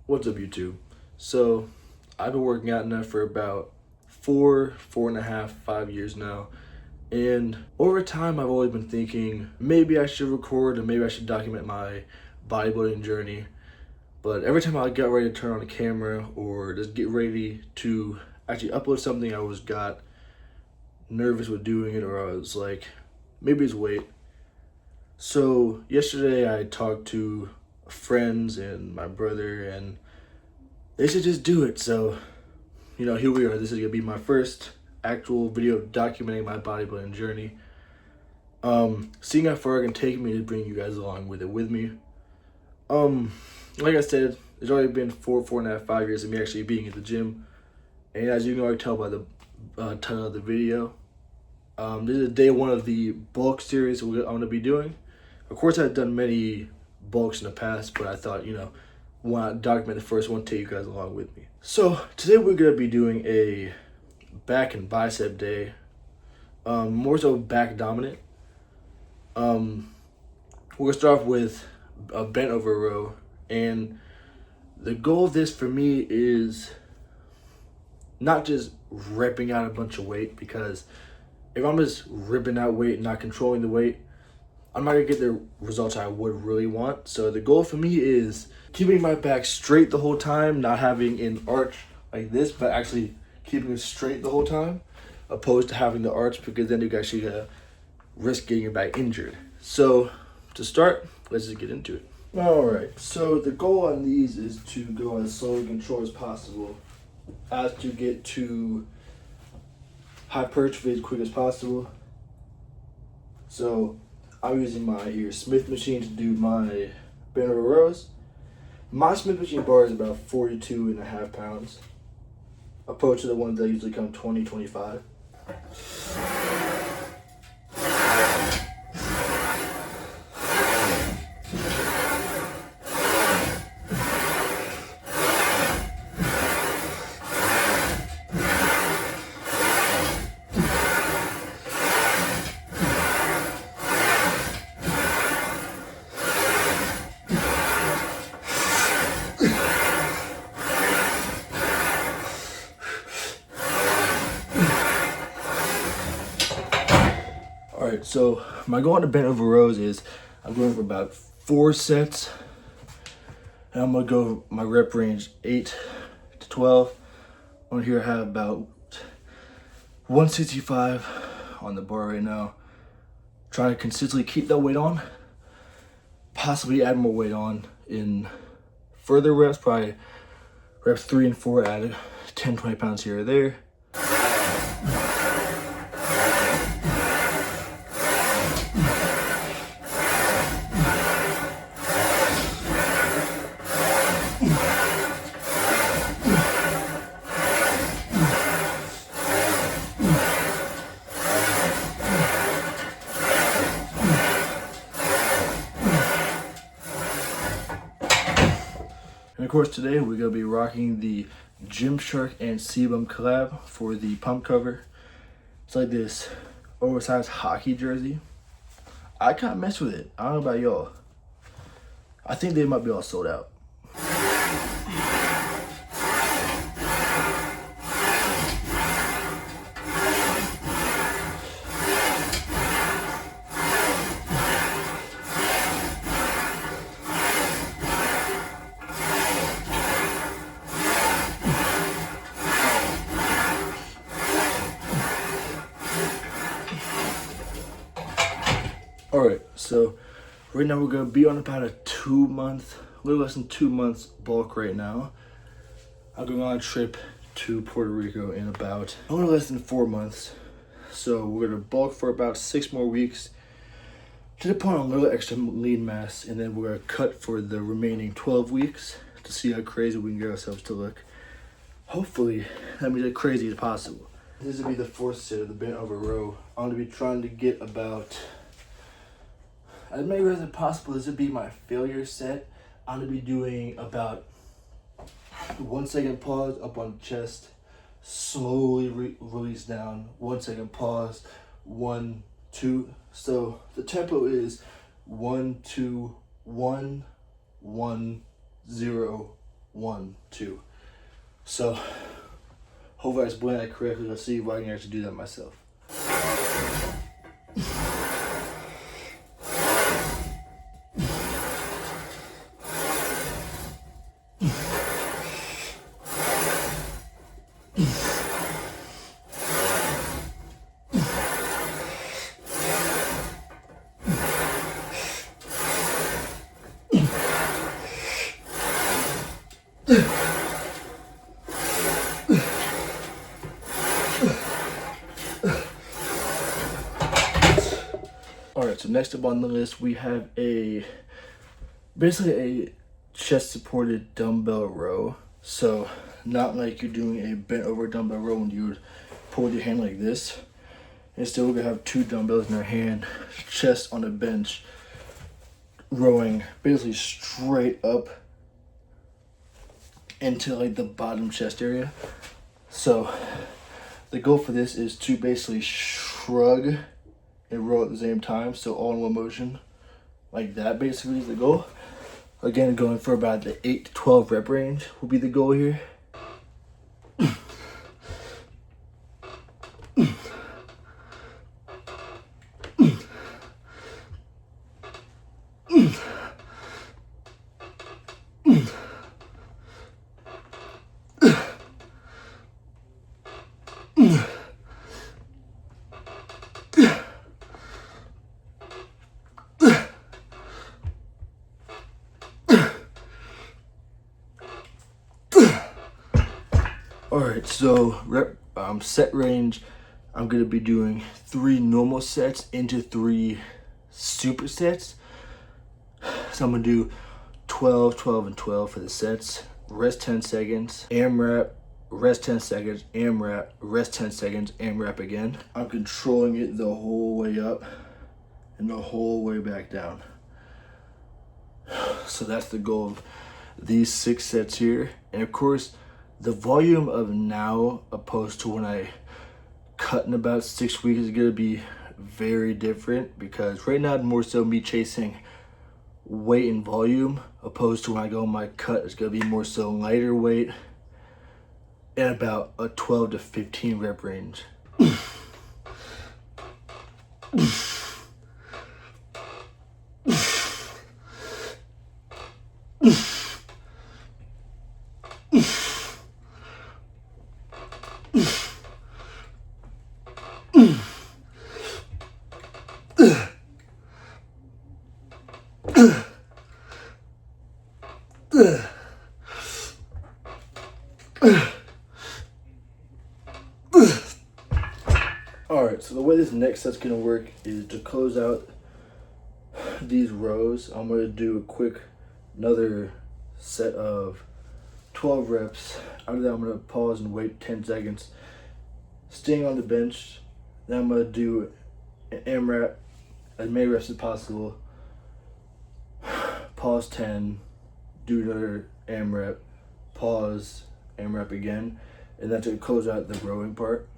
What's up, YouTube? So, I've been working out now for about 4.5, 5 years now. And over time, I've always been thinking maybe I should record and maybe I should document my bodybuilding journey. But every time I get ready to turn on the camera or just get ready to actually upload something, I always got nervous with doing it, or I was like, maybe it's weight. So, yesterday I talked to friends and my brother, and they should just do it. So, here we are. This is gonna be my first actual video documenting my bodybuilding journey. Seeing how far it can take me to bring you guys along with me. Like I said, it's already been 4.5, 5 years of me actually being at the gym, and as you can already tell by the title of the video, this is day one of the bulk series I'm gonna be doing. Of course, I've done many bulks in the past, but I thought, why not document the first one, take you guys along with me. So today we're gonna be doing a back and bicep day, more so back dominant. We're gonna start off with a bent over row, and the goal of this for me is not just ripping out a bunch of weight, because if I'm just ripping out weight and not controlling the weight, I'm not gonna get the results I would really want. So the goal for me is keeping my back straight the whole time, not having an arch like this, but actually keeping it straight the whole time, opposed to having the arch, because then you actually risk getting your back injured. So to start, let's just get into it. All right, so the goal on these is to go as slow and controlled as possible, as to get to hypertrophy as quick as possible. So I'm using my Smith machine to do my bent over rows. My Smith machine bar is about 42.5 pounds, opposed to the ones that usually come 20, 25. Alright, so my goal on the bent over rows is I'm going for about 4 sets. And I'm going to go my rep range 8 to 12. On here I have about 165 on the bar right now. Trying to consistently keep that weight on. Possibly add more weight on in further reps, probably reps 3 and 4, add 10, 20 pounds here or there. And of course today we're going to be rocking the Gymshark and Sebum collab for the pump cover. It's like this oversized hockey jersey. I kind of mess with it. I don't know about y'all. I think they might be all sold out. Alright, so right now we're going to be on about a 2-month, a little less than 2 months bulk right now. I'm going on a trip to Puerto Rico in about a little less than 4 months. So we're going to bulk for about 6 more weeks to put on a little extra lean mass, and then we're going to cut for the remaining 12 weeks to see how crazy we can get ourselves to look. Hopefully, that means as crazy as possible. This will be the 4th set of the bent over row. I'm going to be trying to get about, as many reps as possible. This would be my failure set. I'm going to be doing about 1 second pause up on chest, slowly release down, 1 second pause, 1, 2. So the tempo is 1, 2, 1, 1, 0, 1, 2. So hopefully I explained that correctly. Let's see if I can actually do that myself. Alright, so next up on the list we have basically a chest supported dumbbell row. So not like you're doing a bent over dumbbell row when you would pull your hand like this. Instead we're gonna have 2 dumbbells in our hand, chest on a bench, rowing basically straight up into like the bottom chest area. So the goal for this is to basically shrug and row at the same time, so all in one motion, like that basically is the goal. Again, going for about the 8 to 12 rep range will be the goal here. Alright, so set range, I'm going to be doing 3 normal sets into 3 supersets. So I'm going to do 12, 12, and 12 for the sets. Rest 10 seconds, AMRAP, rest 10 seconds, AMRAP, rest 10 seconds, AMRAP again. I'm controlling it the whole way up and the whole way back down. So that's the goal of these 6 sets here. And of course, the volume of now opposed to when I cut in about 6 weeks is gonna be very different, because right now it's more so me chasing weight and volume, opposed to when I go on my cut, it's gonna be more so lighter weight and about a 12 to 15 rep range. Alright, so the way this next set's gonna work is to close out these rows. I'm gonna do another set of 12 reps. After that, I'm gonna pause and wait 10 seconds, staying on the bench. Then I'm gonna do an AMRAP, as many reps as possible. Pause 10, do another AMRAP, pause, AMRAP again, and that's to close out the rowing part.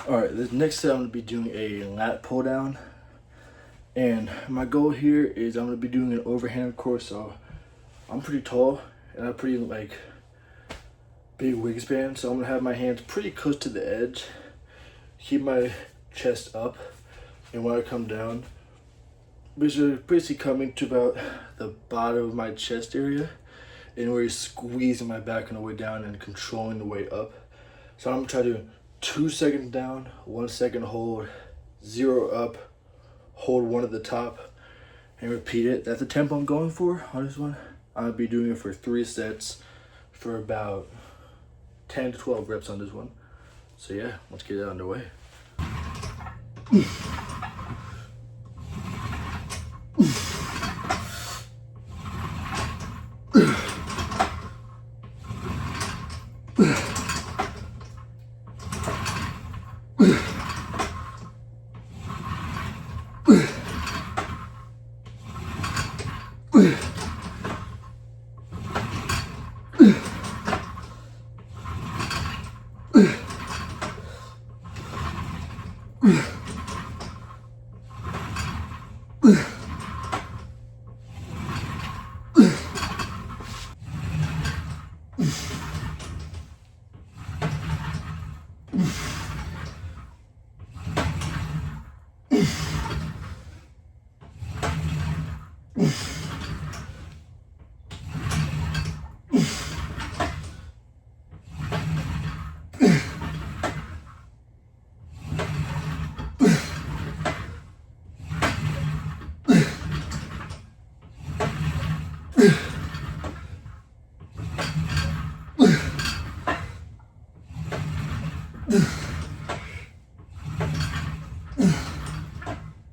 Alright, this next set I'm going to be doing a lat pull down. And my goal here is I'm going to be doing an overhand, of course. So I'm pretty tall and I'm pretty big wingspan. So I'm going to have my hands pretty close to the edge. Keep my chest up. And when I come down, basically coming to about the bottom of my chest area, and where you're squeezing my back on the way down and controlling the way up. So I'm gonna try to do 2 seconds down, 1 second hold, 0 up, hold 1 at the top, and repeat it. That's the tempo I'm going for on this one. I'll be doing it for 3 sets for about 10 to 12 reps on this one. So yeah, let's get it underway.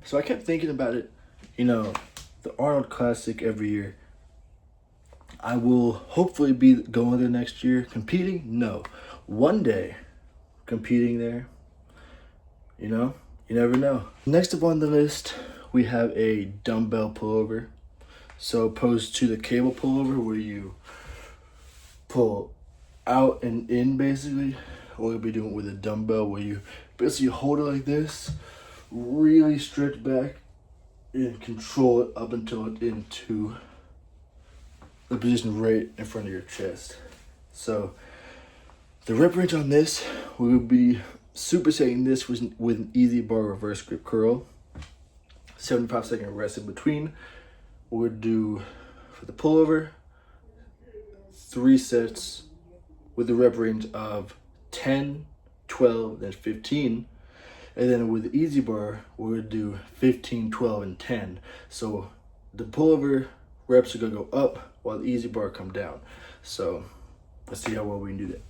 So I kept thinking about it, you know, the Arnold Classic every year. I will hopefully be going there next year. Competing? No. One day, competing there, you know, you never know. Next up on the list, we have a dumbbell pullover. So opposed to the cable pullover where you pull out and in basically, we'll be doing it with a dumbbell where you basically hold it like this, really stretch back and control it up until it's into the position right in front of your chest. So the rep range on this, we will be supersetting this with an easy bar reverse grip curl. 75-second rest in between. We'll do for the pullover 3 sets with the rep range of 10, 12, and 15. And then with the easy bar, we'll do 15, 12, and 10. So the pullover reps are gonna go up while the easy bar come down. So let's see how well we can do that.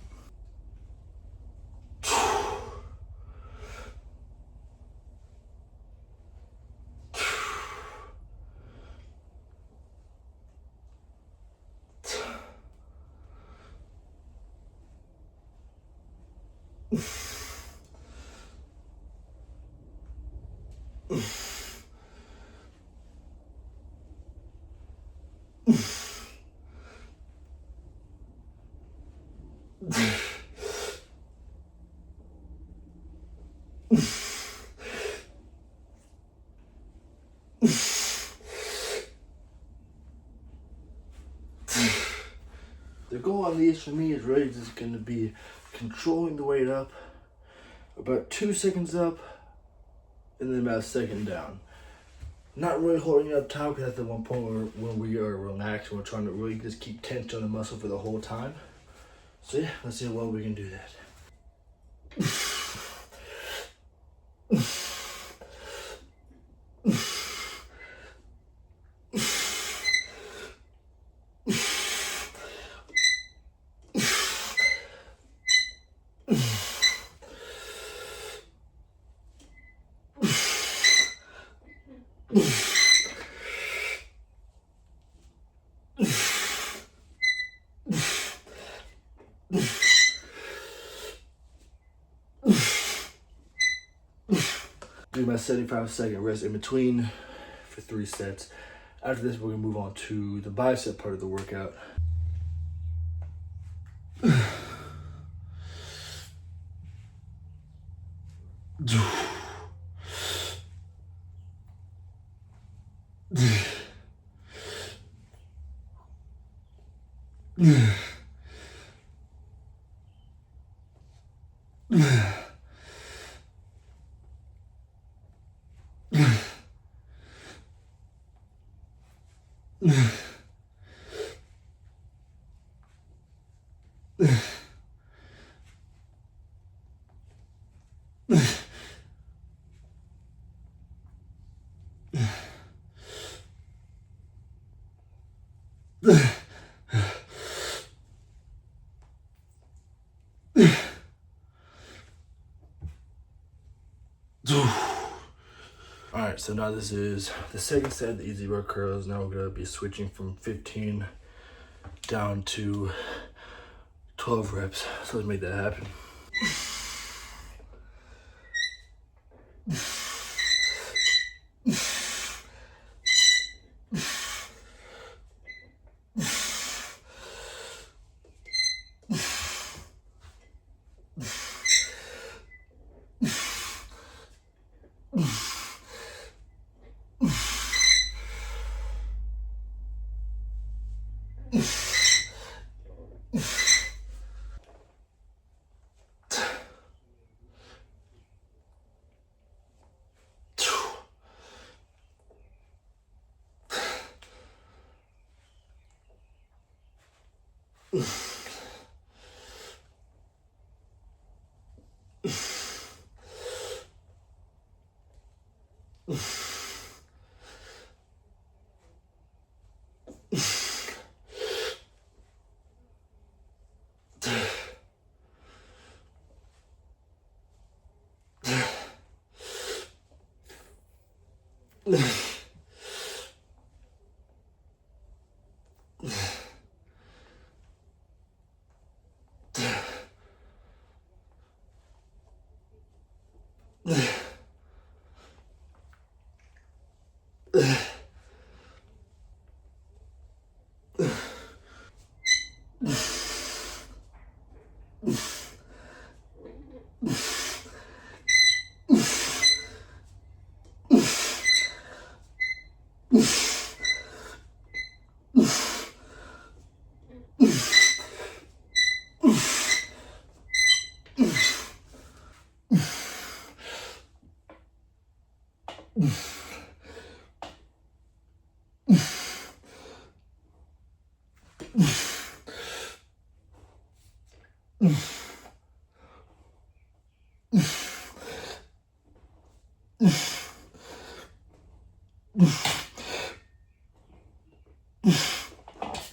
The goal on these for me is really just going to be controlling the weight up, about 2 seconds up, and then about a second down. Not really holding it up top because that's the one point where when we are relaxed and we're trying to really just keep tension on the muscle for the whole time. So yeah, let's see how well we can do that. Do my 75-second rest in between for 3 sets. After this, we're gonna move on to the bicep part of the workout. Alright, so now this is the second set of the easy bar curls. Now we're gonna be switching from 15 down to 12 reps. So let's make that happen.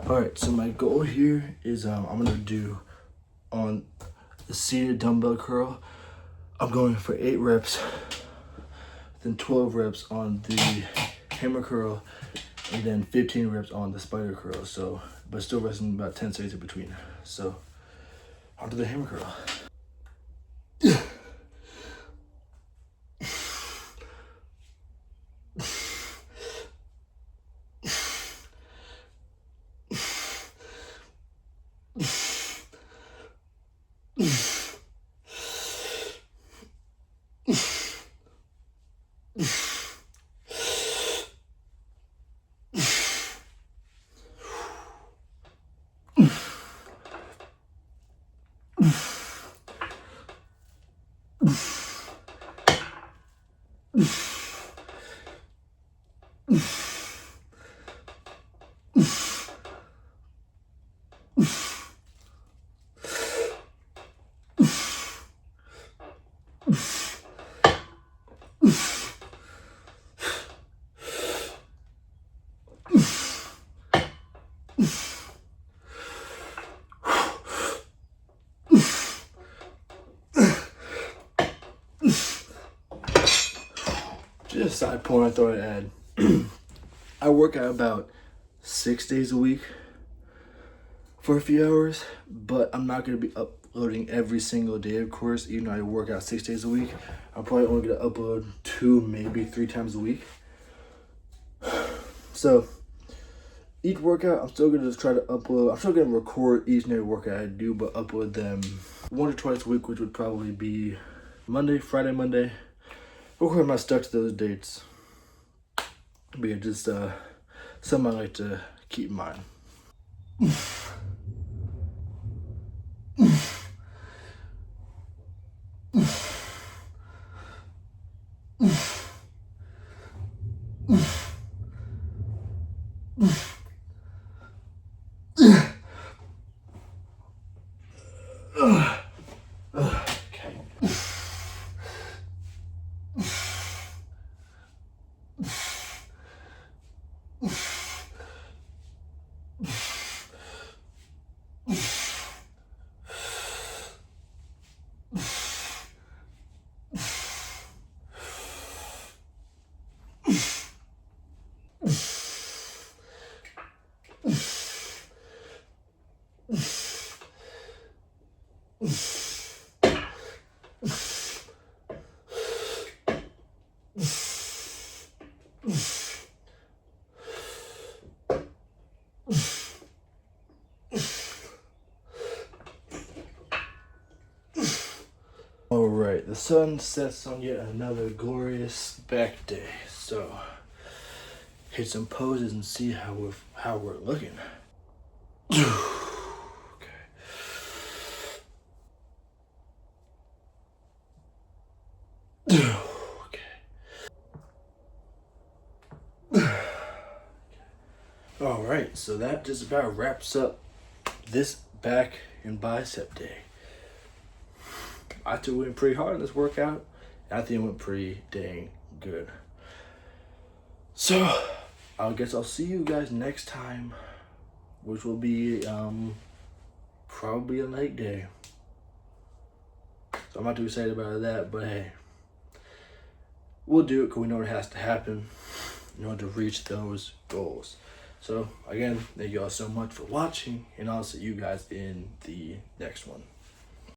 Alright, so my goal here is I'm gonna do on the seated dumbbell curl, I'm going for 8 reps, then 12 reps on the hammer curl, and then 15 reps on the spider curl. So, but still resting about 10 seconds in between. So, onto the hammer curl. Just a side point I thought I'd add. I work out about 6 days a week for a few hours, but I'm not going to be uploading every single day, of course. Even though I work out 6 days a week, I'm probably only going to upload 2, maybe 3 times a week. So each workout, I'm still going to just try to upload. I'm still going to record each and every workout I do, but upload them 1 or twice a week, which would probably be Friday, Monday. Of course, I'm not stuck to those dates. But yeah, just something I like to keep in mind. All right, the sun sets on yet another glorious back day. So, hit some poses and see how we're looking. Okay. All right, so that just about wraps up this back and bicep day. I think we went pretty hard in this workout. I think it went pretty dang good. So, I guess I'll see you guys next time, which will be probably a leg day. So I'm not too excited about that, but hey, we'll do it because we know it has to happen in order to reach those goals. So again, thank you all so much for watching, and I'll see you guys in the next one.